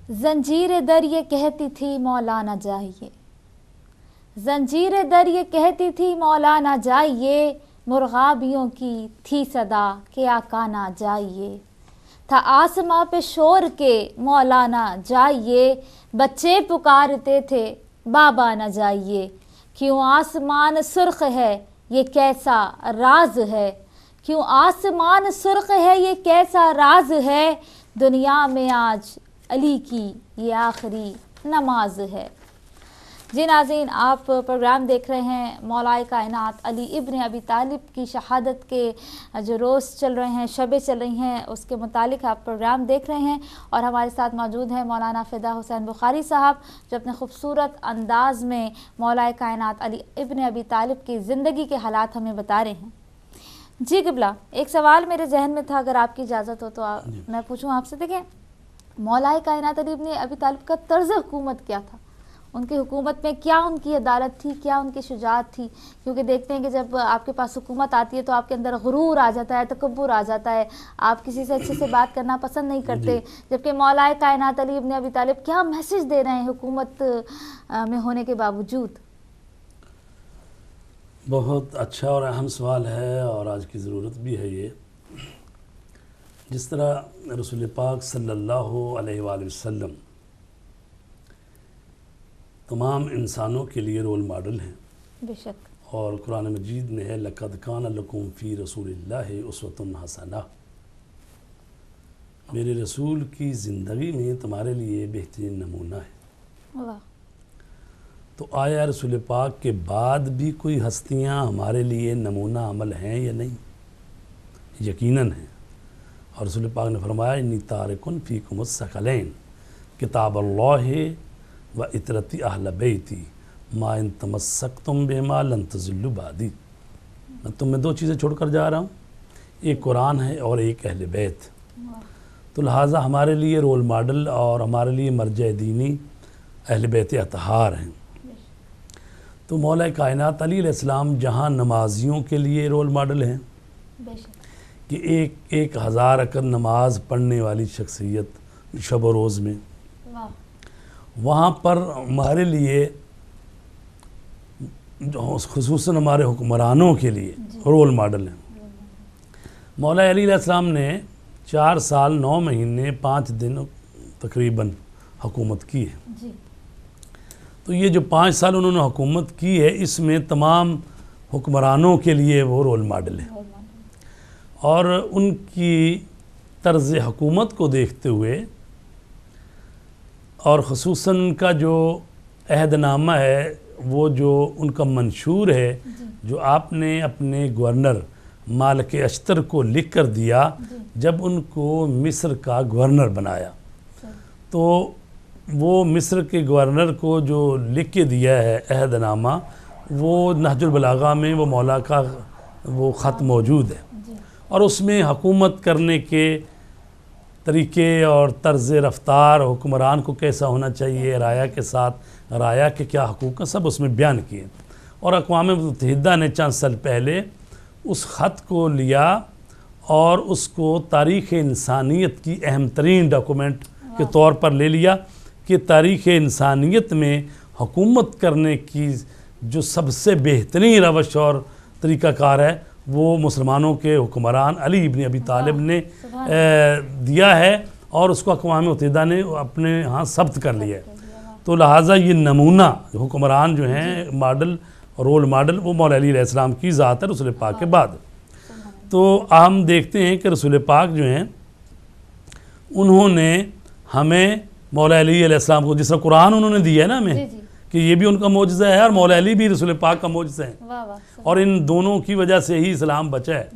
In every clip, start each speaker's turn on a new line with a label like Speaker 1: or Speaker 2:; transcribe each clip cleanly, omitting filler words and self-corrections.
Speaker 1: زنجیر در یہ کہتی تھی مولا نہ جائیے، زنجیر در یہ کہتی تھی مولا نہ جائیے، مرغابیوں کی تھی صدا کہ آقا نہ جائیے، تھا آسماں پہ شور کے مولا نہ جائیے، بچے پکارتے تھے بابا نہ جائیے، کیوں آسمان سرخ ہے یہ کیسا راز ہے، کیوں آسمان سرخ ہے یہ کیسا راز ہے، دنیا میں آج علی کی یہ آخری نماز ہے۔ جی ناظرین، آپ پروگرام دیکھ رہے ہیں مولا کائنات علی ابن ابی طالب کی شہادت کے جو روز چل رہے ہیں، شبیں چل رہی ہیں، اس کے متعلق آپ پروگرام دیکھ رہے ہیں، اور ہمارے ساتھ موجود ہیں مولانا فدا حسین بخاری صاحب، جو اپنے خوبصورت انداز میں مولا کائنات علی ابن ابی طالب کی زندگی کے حالات ہمیں بتا رہے ہیں۔ جی قبلہ، ایک سوال میرے ذہن میں تھا، اگر آپ کی اجازت ہو تو میں پوچھوں آپ سے۔ دیکھیں، مولا کائنات علی ابن ابی طالب کا طرز حکومت کیا تھا؟ ان کی حکومت میں کیا ان کی عدالت تھی، کیا ان کی شجاعت تھی؟ کیونکہ دیکھتے ہیں کہ جب آپ کے پاس حکومت آتی ہے تو آپ کے اندر غرور آ جاتا ہے، تکبر آ جاتا ہے، آپ کسی سے اچھے سے بات کرنا پسند نہیں کرتے، جبکہ مولا کائنات علی ابن ابی طالب کیا میسج دے رہے ہیں حکومت میں ہونے کے باوجود؟
Speaker 2: بہت اچھا اور اہم سوال ہے، اور آج کی ضرورت بھی ہے یہ۔ جس طرح رسول پاک صلی اللہ علیہ وآلہ وسلم تمام انسانوں کے لیے رول ماڈل ہیں،
Speaker 1: بے شک،
Speaker 2: اور قرآن مجید میں ہے لَقَدْ كَانَ لَكُمْ فِي رَسُولِ اللَّهِ أُسْوَةٌ حَسَنَةٌ، میرے رسول کی زندگی میں تمہارے لیے بہترین نمونہ ہے۔
Speaker 1: واہ۔ تو
Speaker 2: آیا رسول پاک کے بعد بھی کوئی ہستیاں ہمارے لیے نمونہ عمل ہیں یا نہیں؟ یقیناً ہیں، اور رسول پاک نے فرمایا انی تارکن فیکم الثقلین کتاب اللہ و اطرتی اہل بیتی ما ان تمسکتم بہما لن تضلوا بعدی، میں تمہیں دو چیزیں چھوڑ کر جا رہا ہوں، ایک قرآن ہے اور ایک اہل بیت۔ تو لہٰذا ہمارے لیے رول ماڈل اور ہمارے لیے مرجع دینی اہل بیت اطہار ہیں۔ تو مولا کائنات علی علیہ السلام جہاں نمازیوں کے لیے رول ماڈل ہیں کہ ایک ہزار رکعت نماز پڑھنے والی شخصیت شب و روز میں، وہاں پر ہمارے لیے خصوصاً ہمارے حکمرانوں کے لیے رول ماڈل ہیں۔ مولا علی علیہ السلام نے 4 سال 9 مہینے 5 دن تقریباً حکومت کی ہے۔ تو یہ جو 5 سال انہوں نے حکومت کی ہے، اس میں تمام حکمرانوں کے لیے وہ رول ماڈل ہے، اور ان کی طرز حکومت کو دیکھتے ہوئے اور خصوصاً ان کا جو عہد نامہ ہے، وہ جو ان کا منشور ہے، جو آپ نے اپنے گورنر مالک اشتر کو لکھ کر دیا جب ان کو مصر کا گورنر بنایا، تو وہ مصر کے گورنر کو جو لکھ کے دیا ہے عہد نامہ، وہ نہج البلاغہ میں وہ مولا کا وہ خط موجود ہے، اور اس میں حکومت کرنے کے طریقے اور طرز رفتار، حکمران کو کیسا ہونا چاہیے، رعایا کے ساتھ رعایا کے کیا حقوق ہیں، سب اس میں بیان کیے۔ اور اقوام متحدہ نے چند سال پہلے اس خط کو لیا اور اس کو تاریخ انسانیت کی اہم ترین ڈاکومنٹ کے طور پر لے لیا کہ تاریخ انسانیت میں حکومت کرنے کی جو سب سے بہترین روش اور طریقہ کار ہے، وہ مسلمانوں کے حکمران علی ابن ابی طالب نے دیا ہے، اور اس کو اقوام متحدہ نے اپنے ہاں ثبت کر لیا ہے۔ تو لہٰذا یہ نمونہ حکمران جو ہیں، ماڈل، رول ماڈل، وہ مولا علی علیہ السلام کی ذات ہے رسول پاک کے بعد۔ تو ہم دیکھتے ہیں کہ رسول پاک جو ہیں، انہوں نے ہمیں مولا علی علیہ السلام کو، جس طرح قرآن انہوں نے دیا ہے نا ہمیں، کہ یہ بھی ان کا معجزہ ہے، اور مولا علی بھی رسول پاک کا معجزہ ہے، اور ان دونوں کی وجہ سے ہی اسلام بچا ہے۔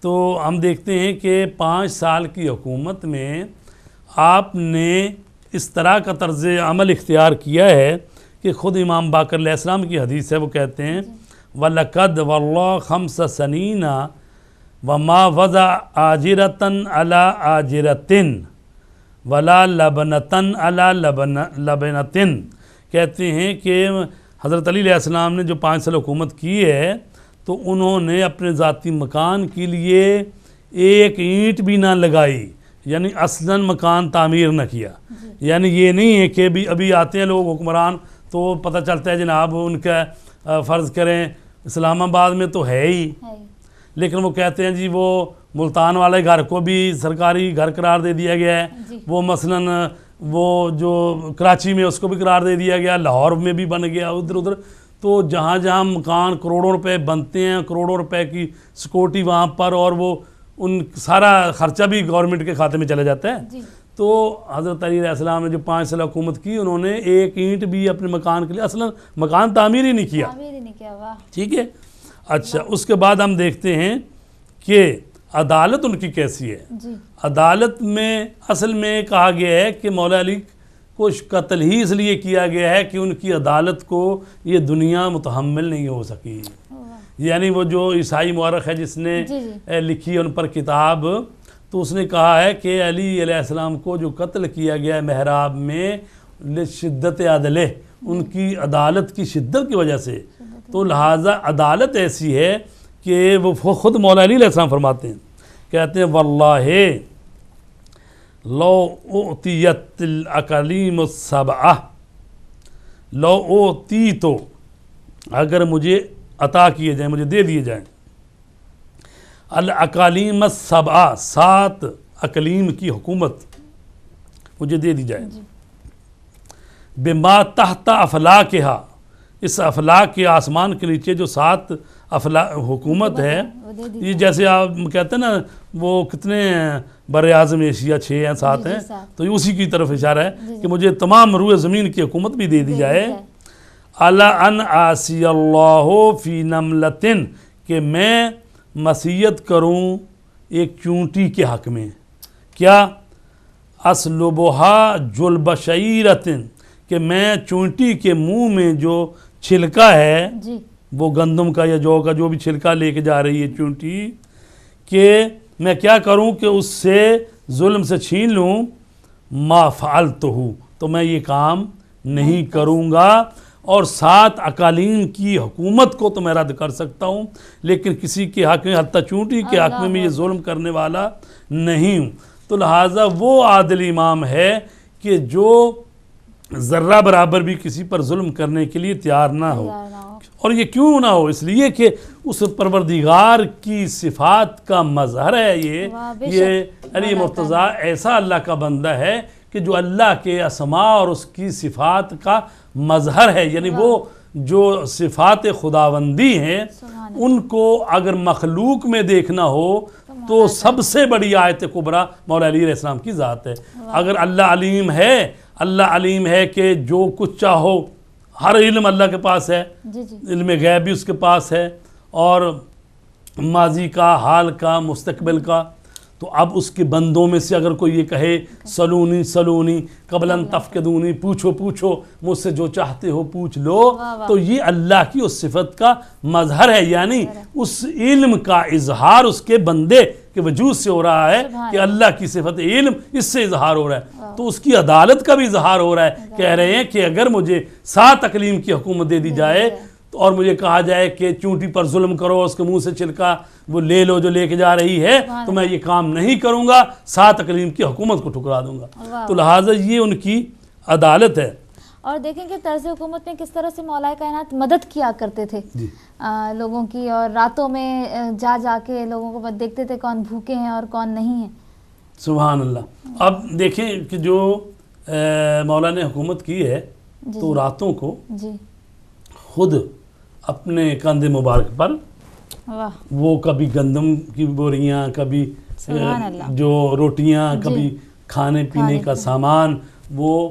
Speaker 2: تو ہم دیکھتے ہیں کہ 5 سال کی حکومت میں آپ نے اس طرح کا طرز عمل اختیار کیا ہے کہ خود امام باقر علیہ السلام کی حدیث ہے، وہ کہتے ہیں وَلَقَدْ وَاللَّهِ 5 سَنِينَ وَمَا وَضَعَ آجِرَةً عَلَىٰ آجِرَةٍ وَلَا لَبْنَةً عَلَىٰ لَبْنَةٍ، کہتے ہیں کہ حضرت علی علیہ السلام نے جو 5 سال حکومت کی ہے، تو انہوں نے اپنے ذاتی مکان کے لیے ایک اینٹ بھی نہ لگائی، یعنی اصلاً مکان تعمیر نہ کیا. یعنی یہ نہیں ہے کہ ابھی آتے ہیں لوگ حکمران تو پتہ چلتا ہے جناب ان کا فرض کریں اسلام آباد میں تو ہے ہی، لیکن وہ کہتے ہیں جی وہ ملتان والے گھر کو بھی سرکاری گھر قرار دے دیا گیا ہے، وہ مثلاً وہ جو کراچی میں اس کو بھی قرار دے دیا گیا، لاہور میں بھی بن گیا، ادھر. تو جہاں جہاں مکان کروڑوں روپے بنتے ہیں، کروڑوں روپے کی سیکورٹی وہاں پر، اور وہ ان سارا خرچہ بھی گورنمنٹ کے کھاتے میں چلا جاتا ہے. تو حضرت علی علیہ السلام نے جو 5 سال حکومت کی، انہوں نے ایک اینٹ بھی اپنے مکان کے لیے اصلا مکان تعمیر ہی نہیں کیا. ٹھیک ہے. اچھا، اس کے بعد ہم دیکھتے ہیں کہ عدالت ان کی کیسی ہے. عدالت میں اصل میں کہا گیا ہے کہ مولا علی کو قتل ہی اس لیے کیا گیا ہے کہ ان کی عدالت کو یہ دنیا متحمل نہیں ہو سکی. یعنی وہ جو عیسائی مورخ ہے جس نے لکھی ان پر کتاب، تو اس نے کہا ہے کہ علی علیہ السلام کو جو قتل کیا گیا ہے محراب میں شدت عدلہ، ان کی عدالت کی شدت کی وجہ سے. تو لہٰذا عدالت ایسی ہے کہ وہ خود مولا علی علیہ السلام فرماتے ہیں، کہتے ہیں واللہ لو اعطیت الاقالیم السبعہ، لو اعطی تو اگر مجھے عطا کیے جائیں، مجھے دے دیے جائیں، الاقالیم السبعہ 7 اقلیم کی حکومت مجھے دے دی جائے، بما تحت افلاکہا، اس افلاک کے آسمان کے نیچے جو 7 حکومت ہے، یہ جیسے آپ کہتے ہیں نا وہ کتنے بر اعظم ایشیا 6 ہیں 7 ہیں، تو یہ اسی کی طرف اشارہ ہے کہ مجھے تمام روئے زمین کی حکومت بھی دے دی جائے. الا ان آسی اللہ فی نملۃ، کہ میں مسیت کروں ایک چونٹی کے حق میں، کیا اسلبھا جلب شعیرۃ، کہ میں چونٹی کے منہ میں جو چھلکا ہے وہ گندم کا یا جو کا جو بھی چھلکا لے کے جا رہی ہے چونٹی، کہ میں کیا کروں کہ اس سے ظلم سے چھین لوں، ما فعلتہ، تو میں یہ کام نہیں کروں گا. اور 7 اقالیم کی حکومت کو تو میں رد کر سکتا ہوں، لیکن کسی کے حق میں حتیٰ چونٹی کے حق میں یہ ظلم کرنے والا نہیں ہوں. تو لہٰذا وہ عادل امام ہے کہ جو ذرہ برابر بھی کسی پر ظلم کرنے کے لیے تیار نہ ہو. اور یہ کیوں نہ ہو؟ اس لیے کہ اس پروردگار کی صفات کا مظہر ہے. یہ علی مرتضیٰ ایسا اللہ کا بندہ ہے کہ جو اللہ کے اسماء اور اس کی صفات کا مظہر ہے. یعنی وہ جو صفات خداوندی ہیں ان کو اگر مخلوق میں دیکھنا ہو تو سب سے بڑی آیت کبریٰ مولا علی علیہ السلام کی ذات ہے. اگر اللہ علیم ہے کہ جو کچھ چاہو، ہر علم اللہ کے پاس ہے، علم غیب بھی اس کے پاس ہے، اور ماضی کا، حال کا، مستقبل کا. تو اب اس کے بندوں میں سے اگر کوئی یہ کہے سلونی قبل ان تفقدونی، پوچھو مجھ سے جو چاہتے ہو پوچھ لو، تو یہ اللہ کی اس صفت کا مظہر ہے. یعنی اس علم کا اظہار اس کے بندے کے وجود سے ہو رہا ہے کہ اللہ کی صفت علم اس سے اظہار ہو رہا ہے. تو اس کی عدالت کا بھی اظہار ہو رہا ہے. کہہ رہے ہیں کہ اگر مجھے 7 اقلیم کی حکومت دے دی جائے اور مجھے کہا جائے کہ چونٹی پر ظلم کرو، اس کے منہ سے چھلکا وہ لے لو جو لے کے جا رہی ہے، تو میں یہ کام نہیں کروں گا، 7 اقلیم کی حکومت کو ٹھکرا دوں گا. تو لہٰذا یہ ان کی عدالت ہے.
Speaker 1: اور دیکھیں کہ طرز حکومت میں کس طرح سے مولا کائنات مدد کیا کرتے تھے لوگوں کی، اور راتوں میں جا کے لوگوں کو دیکھتے تھے کون بھوکے ہیں اور کون نہیں ہیں.
Speaker 2: سبحان اللہ. اب دیکھیں کہ جو مولا نے حکومت کی ہے تو راتوں کو خود اپنے کندھے مبارک پر وہ کبھی گندم کی بوریاں، کبھی جو روٹیاں، کبھی کھانے پینے کا سامان وہ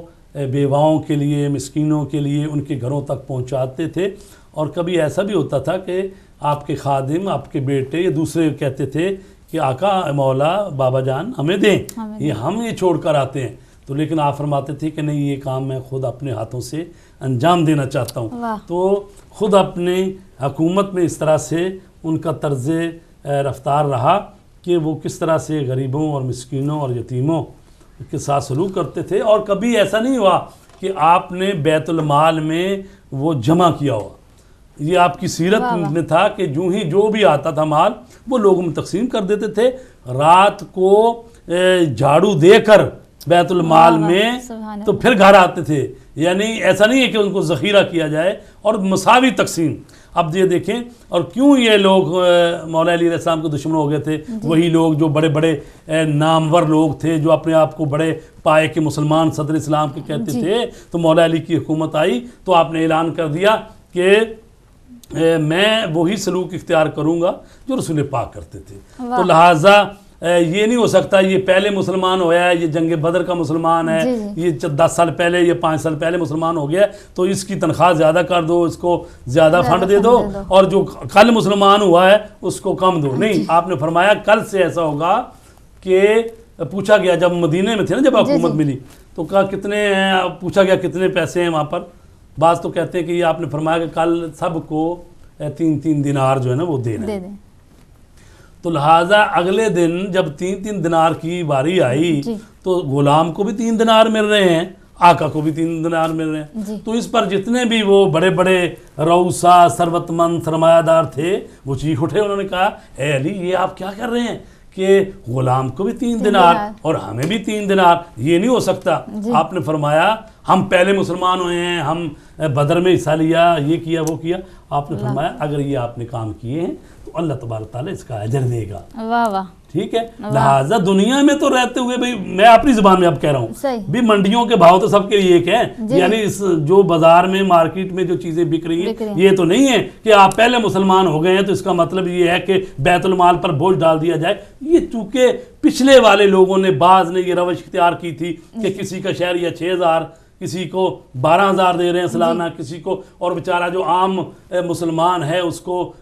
Speaker 2: بیواؤں کے لیے، مسکینوں کے لیے ان کے گھروں تک پہنچاتے تھے. اور کبھی ایسا بھی ہوتا تھا کہ آپ کے خادم، آپ کے بیٹے یا دوسرے کہتے تھے کہ آقا مولا بابا جان ہمیں دیں، ہم یہ چھوڑ کر آتے ہیں. تو لیکن آپ فرماتے تھے کہ نہیں، یہ کام میں خود اپنے ہاتھوں سے انجام دینا چاہتا ہوں. تو خود اپنے حکومت میں اس طرح سے ان کا طرز رفتار رہا کہ وہ کس طرح سے غریبوں اور مسکینوں اور یتیموں کے ساتھ سلوک کرتے تھے. اور کبھی ایسا نہیں ہوا کہ آپ نے بیت المال میں وہ جمع کیا ہوا. یہ آپ کی سیرت میں تھا کہ جو بھی آتا تھا مال وہ لوگوں میں تقسیم کر دیتے تھے. رات کو جھاڑو دے کر بیت المال میں
Speaker 1: سبحان
Speaker 2: تو پھر گھر آتے تھے. یعنی ایسا نہیں ہے کہ ان کو ذخیرہ کیا جائے, اور مساوی تقسیم. اب یہ دیکھیں, اور کیوں یہ لوگ مولا علی علیہ السلام کے دشمن ہو گئے تھے؟ وہی لوگ جو بڑے بڑے نامور لوگ تھے, جو اپنے آپ کو بڑے پائے کے مسلمان صدر اسلام کے کہتے تھے. تو مولا علی کی حکومت آئی تو آپ نے اعلان کر دیا کہ میں وہی سلوک اختیار کروں گا جو رسول پاک کرتے تھے. تو لہٰذا یہ نہیں ہو سکتا یہ پہلے مسلمان ہوا ہے, یہ جنگ بدر کا مسلمان ہے, یہ 10 سال پہلے یا 5 سال پہلے مسلمان ہو گیا تو اس کی تنخواہ زیادہ کر دو, اس کو زیادہ فنڈ دے دو, اور جو کل مسلمان ہوا ہے اس کو کم دو. نہیں, آپ نے فرمایا کل سے ایسا ہوگا کہ پوچھا گیا جب مدینے میں تھے نا, جب حکومت ملی تو کہا کتنے ہیں, پوچھا گیا کتنے پیسے ہیں وہاں پر. بعض تو کہتے ہیں کہ یہ آپ نے فرمایا کہ کل سب کو 3 دینار جو ہے نا وہ دینا ہے. تو لہٰذا اگلے دن جب 3 دینار کی باری آئی تو غلام کو بھی 3 دینار مل رہے ہیں, آقا کو بھی 3 دینار مل رہے ہیں. تو اس پر جتنے بھی وہ بڑے بڑے روسا ثروت مند سرمایہ دار تھے وہ چیخ اٹھے. انہوں نے کہا اے علی یہ آپ کیا کر رہے ہیں کہ غلام کو بھی 3 دینار اور ہمیں بھی 3 دینار, یہ نہیں ہو سکتا. آپ نے فرمایا ہم پہلے مسلمان ہوئے ہیں, ہم بدر میں حصہ لیا, یہ کیا وہ کیا. آپ نے فرمایا اگر یہ آپ نے کام کیے ہیں تو اللہ تبارک تعالیٰ اس کا اجر دے گا.
Speaker 1: واہ واہ,
Speaker 2: ٹھیک ہے. لہٰذا دنیا میں تو رہتے ہوئے بھائی, میں اپنی زبان میں اب کہہ رہا ہوں بھی, منڈیوں کے بھاؤ تو سب کے لیے ایک ہیں. یعنی اس جو بازار میں مارکیٹ میں جو چیزیں بک رہی ہیں یہ تو نہیں ہے کہ آپ پہلے مسلمان ہو گئے ہیں تو اس کا مطلب یہ ہے کہ بیت المال پر بوجھ ڈال دیا جائے. یہ چونکہ پچھلے والے لوگوں نے, بعض نے یہ روش اختیار کی تھی کہ کسی کا شہریہ 6,000, کسی کو 12,000 دے رہے ہیں سالانہ, کسی کو, اور بیچارہ جو عام مسلمان ہے اس کو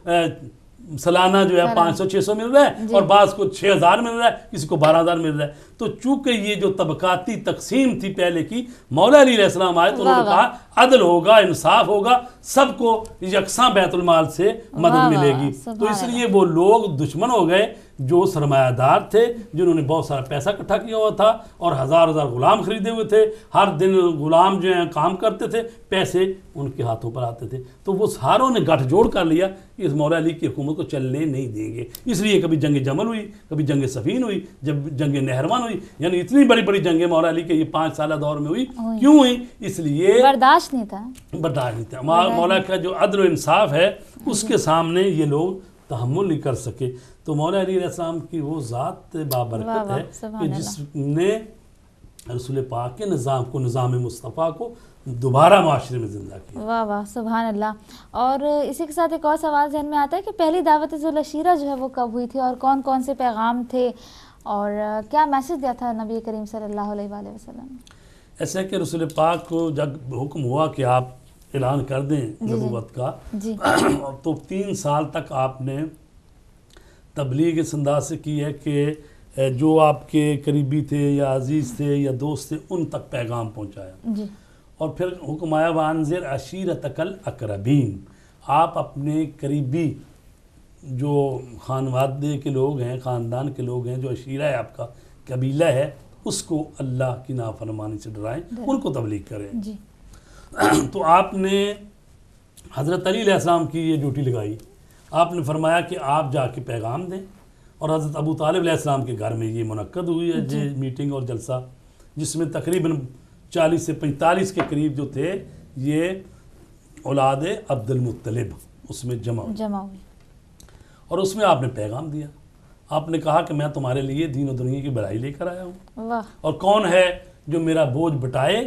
Speaker 2: سالانہ جو ہے 500-600 مل رہا ہے, اور بعض کو 6,000 مل رہا ہے, کسی کو 12,000 مل رہا ہے. تو چونکہ یہ جو طبقاتی تقسیم تھی پہلے کی, مولا علی علیہ السلام آئے تو انہوں نے کہا عدل ہوگا, انصاف ہوگا, سب کو یکساں بیت المال سے مدد ملے گی. تو اس لیے وہ لوگ دشمن ہو گئے جو سرمایہ دار تھے, جنہوں نے بہت سارا پیسہ اکٹھا کیا ہوا تھا اور ہزار غلام خریدے ہوئے تھے. ہر دن غلام جو ہیں کام کرتے تھے, پیسے ان کے ہاتھوں پر آتے تھے. تو وہ ساروں نے گٹھ جوڑ کر لیا کہ اس مولا علی کی حکومت کو چلنے نہیں دیں گے. اس لیے کبھی جنگ جمل ہوئی, کبھی جنگ صفین ہوئی, جب جنگ نہروان ہوئی. یعنی اتنی بڑی بڑی جنگیں مولا علی کے یہ 5 سالہ دور میں ہوئی. کیوں ہوئی؟ اس لیے
Speaker 1: برداشت نہیں تھا.
Speaker 2: مولا کا جو عدل و انصاف ہے اس کے سامنے یہ لوگ تحمل نہیں کر سکے. تو مولا علی علیہ السلام کی وہ ذات بابرکت ہے کہ جس نے رسول پاک کے نظام کو, نظام مصطفیٰ کو دوبارہ معاشرے میں زندہ کیا.
Speaker 1: واہ واہ, سبحان اللہ. اور اسی کے ساتھ ایک اور سوال ذہن میں آتا ہے کہ پہلی دعوت ذوالعشیرہ جو ہے وہ کب ہوئی تھی, اور کون کون سے پیغام تھے, اور کیا میسج دیا تھا نبی کریم صلی اللہ علیہ وآلہ وسلم؟
Speaker 2: ایسا ہے کہ رسول پاک کو جب حکم ہوا کہ آپ اعلان کر دیں نبوت کا, تو 3 سال تک آپ نے تبلیغ اس انداز سے کی ہے کہ جو آپ کے قریبی تھے یا عزیز تھے یا دوست تھے ان تک پیغام پہنچایا. اور پھر حکم آیا وانذر عشیرتک الاقربین, آپ اپنے قریبی جو خانوادے کے لوگ ہیں, خاندان کے لوگ ہیں, جو عشیرہ ہے آپ کا قبیلہ ہے, اس کو اللہ کی نافرمانی سے ڈرائیں, ان کو تبلیغ کریں. تو آپ نے حضرت علی علیہ السلام کی یہ ڈیوٹی لگائی. آپ نے فرمایا کہ آپ جا کے پیغام دیں, اور حضرت ابو طالب علیہ السلام کے گھر میں یہ منعقد ہوئی ہے میٹنگ اور جلسہ, جس میں تقریباً 40 سے 45 کے قریب جو تھے یہ اولاد عبد المطلب اس میں جمع ہوئی. اور اس میں آپ نے پیغام دیا. آپ نے کہا کہ میں تمہارے لیے دین و دنیا کی بھلائی لے کر آیا ہوں, اور کون ہے جو میرا بوجھ بٹائے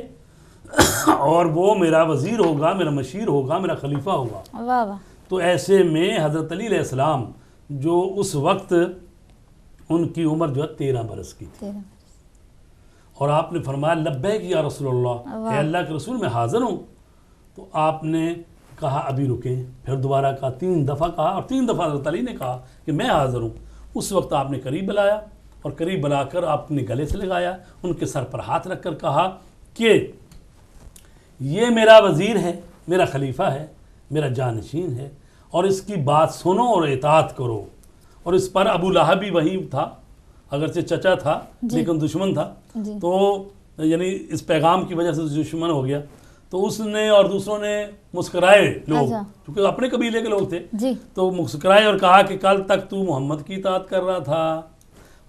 Speaker 2: اور وہ میرا وزیر ہوگا, میرا مشیر ہوگا, میرا خلیفہ ہوگا. تو ایسے میں حضرت علی علیہ السلام جو اس وقت ان کی عمر جو ہے 13 برس کی تھی, اور آپ نے فرمایا لبیک یا رسول اللہ, اے اللہ کے رسول میں حاضر ہوں. تو آپ نے کہا ابھی رکیں. پھر دوبارہ کہا, 3 دفعہ کہا, اور 3 دفعہ حضرت علی نے کہا کہ میں حاضر ہوں. اس وقت آپ نے قریب بلایا, اور قریب بلا کر آپ نے گلے سے لگایا, ان کے سر پر ہاتھ رکھ کر کہا کہ یہ میرا وزیر ہے, میرا خلیفہ ہے, میرا جانشین ہے, اور اس کی بات سنو اور اطاعت کرو. اور اس پر ابو لہب بھی وہی تھا, اگرچہ چچا تھا لیکن دشمن تھا. تو یعنی اس پیغام کی وجہ سے دشمن ہو گیا. تو اس نے اور دوسروں نے مسکرائے لوگ, کیونکہ اپنے قبیلے کے لوگ تھے, تو مسکرائے اور کہا کہ کل تک تو محمد کی اطاعت کر رہا تھا,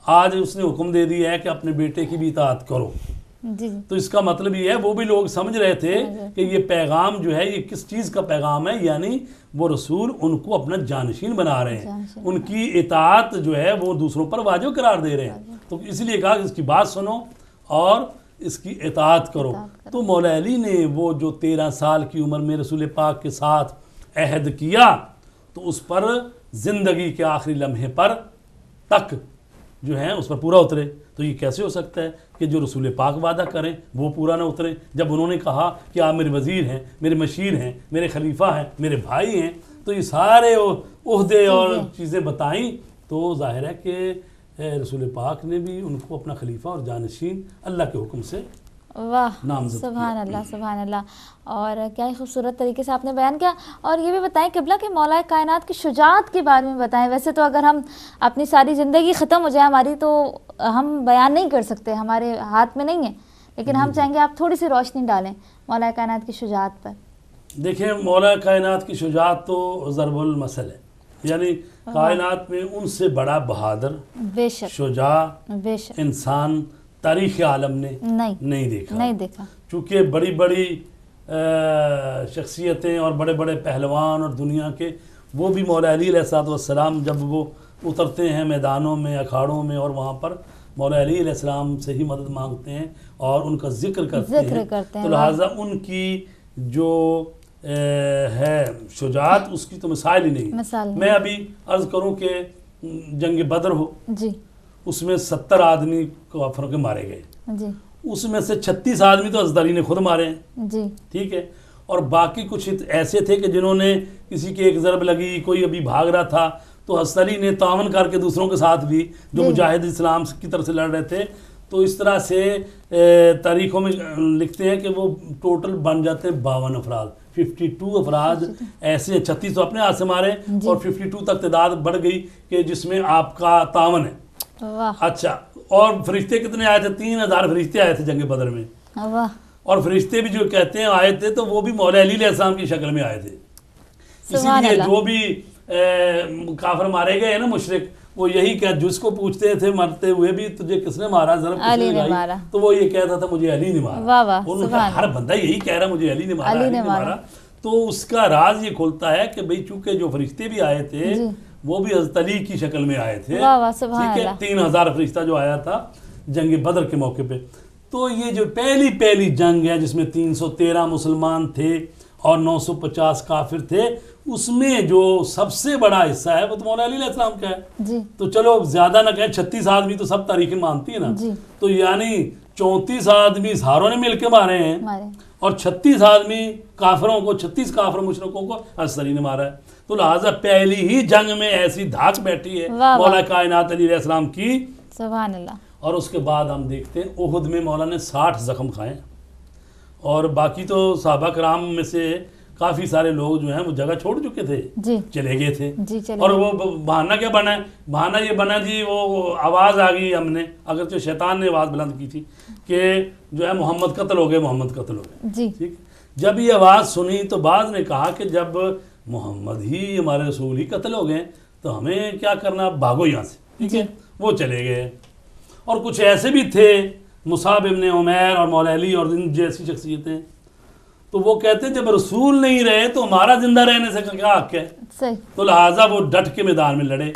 Speaker 2: آج اس نے حکم دے دیا ہے کہ اپنے بیٹے کی بھی اطاعت کرو.
Speaker 1: جی
Speaker 2: تو اس کا مطلب یہ ہے وہ بھی لوگ سمجھ رہے تھے کہ یہ پیغام جو ہے یہ کس چیز کا پیغام ہے, یعنی وہ رسول ان کو اپنا جانشین بنا رہے ہیں, ان کی اطاعت جو ہے وہ دوسروں پر واجب قرار دے رہے ہیں. تو اس لیے کہا کہ اس کی بات سنو اور اس کی اطاعت کرو. تو مولا علی نے وہ جو 13 سال کی عمر میں رسول پاک کے ساتھ عہد کیا تو اس پر زندگی کے آخری لمحے پر تک جو ہیں اس پر پورا اترے. تو یہ کیسے ہو سکتا ہے کہ جو رسول پاک وعدہ کریں وہ پورا نہ اترے؟ جب انہوں نے کہا کہ آپ میرے وزیر ہیں, میرے مشیر ہیں, میرے خلیفہ ہیں, میرے بھائی ہیں, تو یہ سارے عہدے اور چیزیں بتائیں تو ظاہر ہے کہ رسول پاک نے بھی ان کو اپنا خلیفہ اور جانشین اللہ کے حکم سے
Speaker 1: واہ
Speaker 2: نامزد
Speaker 1: سبحان اللہ سبحان اللہ. اور کیا ہی خوبصورت طریقے سے آپ نے بیان کیا. اور یہ بھی بتائیں قبلہ کہ مولا کائنات کی شجاعت کے بارے میں بتائیں. ویسے تو اگر ہم اپنی ساری زندگی ختم ہو جائے ہماری تو ہم بیان نہیں کر سکتے, ہمارے ہاتھ میں نہیں ہے, لیکن ہم چاہیں گے آپ تھوڑی سی روشنی ڈالیں مولا کائنات کی شجاعت پر.
Speaker 2: دیکھیں مولا کائنات کی شجاعت تو ضرب المثل ہے, یعنی کائنات میں ان سے بڑا بہادر
Speaker 1: بے شک
Speaker 2: شجاع
Speaker 1: بے شک
Speaker 2: انسان تاریخ عالم نے نہیں دیکھا. چونکہ بڑی بڑی شخصیتیں اور بڑے بڑے پہلوان اور دنیا کے وہ بھی مولا علی علیہ السلام جب وہ اترتے ہیں میدانوں میں اکھاڑوں میں اور وہاں پر مولا علی علیہ السلام سے ہی مدد مانگتے ہیں اور ان کا ذکر کرتے ہیں. تو لہٰذا ان کی جو ہے شجاعت اس کی تو مثال ہی نہیں. میں ابھی عرض کروں کہ جنگ بدر ہو
Speaker 1: جی,
Speaker 2: اس میں 70 آدمی کافروں کے مارے گئے
Speaker 1: جی,
Speaker 2: اس میں سے 36 آدمی تو حضرت علی نے خود مارے ہیں
Speaker 1: جی,
Speaker 2: ٹھیک ہے, اور باقی کچھ ایسے تھے کہ جنہوں نے کسی کے ایک ضرب لگی, کوئی ابھی بھاگ رہا تھا تو حضرت علی نے تعاون کر کے دوسروں کے ساتھ بھی جو مجاہد اسلام کی طرف سے لڑ رہے تھے, تو اس طرح سے تاریخوں میں لکھتے ہیں کہ وہ ٹوٹل بن جاتے ہیں 52 افراد. 52 افراد ایسے 36 تو اپنے ہاتھ سے مارے اور 52 تک تعداد بڑھ گئی کہ جس میں آپ کا تعاون ہے. اچھا, اور فرشتے کتنے آئے تھے؟ 3000 فرشتے آئے تھے جنگ بدر میں. اور فرشتے بھی جو کہتے ہیں آئے تھے تو وہ بھی مولا علی علیہ السلام کی شکل میں آئے تھے. اسی لیے جو بھی کافر مارے گئے ہیں نا مشرک, وہ یہی کہ جس کو پوچھتے تھے مرتے ہوئے بھی تجھے کس نے مارا, ضرب کس نے لگائی, تو وہ یہ کہتا تھا مجھے علی نے مارا. ہر بندہ یہی کہہ رہا مجھے علی نے مارا, علی نے مارا. تو اس کا راز یہ کھولتا ہے کہ بھئی چونکہ جو فرشتے بھی آئے تھے وہ بھی حضرت علی کی شکل میں آئے تھے. ٹھیک ہے, 3000 فرشتہ جو آیا تھا جنگ بدر کے موقع پہ. تو یہ جو پہلی جنگ ہے جس میں 313 مسلمان تھے اور 950 کافر تھے, اس میں جو سب سے بڑا حصہ ہے وہ تو مولا علی علیہ السلام کا ہے. تو چلو زیادہ نہ کہیں 36 آدمی تو سب تاریخیں مانتی ہے نا, تو یعنی 34 آدمی ہزاروں نے مل کے مارے ہیں اور 36 آدمی کافروں کو 36 کافر مشرکوں کو حضرت علی نے مارا ہے. تو لہٰذا پہلی ہی جنگ میں ایسی دھاک بیٹھی ہے مولا کائنات علی علیہ السلام کی,
Speaker 1: سبحان اللہ.
Speaker 2: اور اس کے بعد ہم دیکھتے ہیں احد میں مولا نے 60 زخم کھائے, اور باقی تو صحابہ کرام میں سے کافی سارے لوگ جو ہیں وہ جگہ چھوڑ چکے تھے, چلے گئے تھے. اور وہ بہانہ کیا بنا ہے؟ بہانہ یہ بنا جی وہ آواز آ گئی ہم نے, اگرچہ شیطان نے آواز بلند کی تھی کہ جو ہے محمد قتل ہو گئے. ٹھیک, جب یہ آواز سنی تو بعض نے کہا کہ جب محمد ہی ہمارے رسول ہی قتل ہو گئے تو ہمیں کیا کرنا, بھاگو یہاں سے. ٹھیک ہے, وہ چلے گئے. اور کچھ ایسے بھی تھے مصعب ابن عمیر اور مولا علی اور ان جیسی شخصیتیں, تو وہ کہتے ہیں جب رسول نہیں رہے تو ہمارا زندہ رہنے سے کیا حق ہے. تو لہٰذا وہ ڈٹ کے میدان میں لڑے.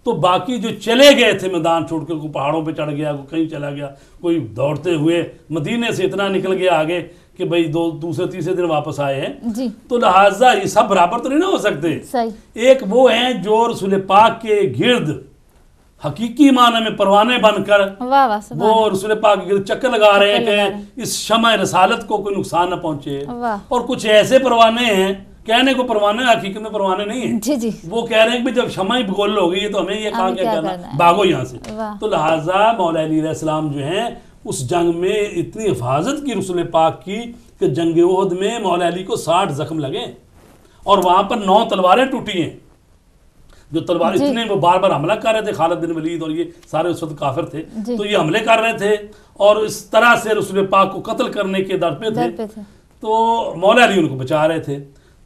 Speaker 2: تو باقی جو چلے گئے تھے میدان چھوڑ کے, کوئی پہاڑوں پہ چڑھ گیا, کوئی کہیں چلا گیا, کوئی دوڑتے ہوئے مدینے سے اتنا نکل گیا آگے کہ بھئی دوسرے تیسرے دن واپس آئے ہیں. تو لہٰذا یہ سب برابر تو نہیں نہ ہو سکتے. ایک وہ ہیں جو رسول پاک کے گرد حقیقی معنی میں پروانے بن کر وہ رسول پاک کے گرد چکر لگا رہے ہیں کہ اس شمع رسالت کو کوئی نقصان نہ پہنچے. اور کچھ ایسے پروانے ہیں, کہنے کو پروانے حقیقت میں پروانے نہیں ہیں, وہ کہہ رہے ہیں کہ جب شمع بگول ہو گئی ہے تو ہمیں یہ کہا کیا کرنا, بھاگو یہاں سے. تو لہٰذا مولا علی علیہ السلام جو ہیں اس جنگ میں اتنی حفاظت کی رسول پاک کی کہ جنگ احد میں مولا علی کو 60 زخم لگے اور وہاں پر 9 تلواریں ٹوٹی ہیں. جو تلوار اتنے وہ بار بار حملہ کر رہے تھے, خالد بن ولید اور یہ سارے اس وقت کافر تھے, تو یہ حملے کر رہے تھے اور اس طرح سے رسول پاک کو قتل کرنے کے در پہ تھے. تو مولا علی ان کو بچا رہے تھے.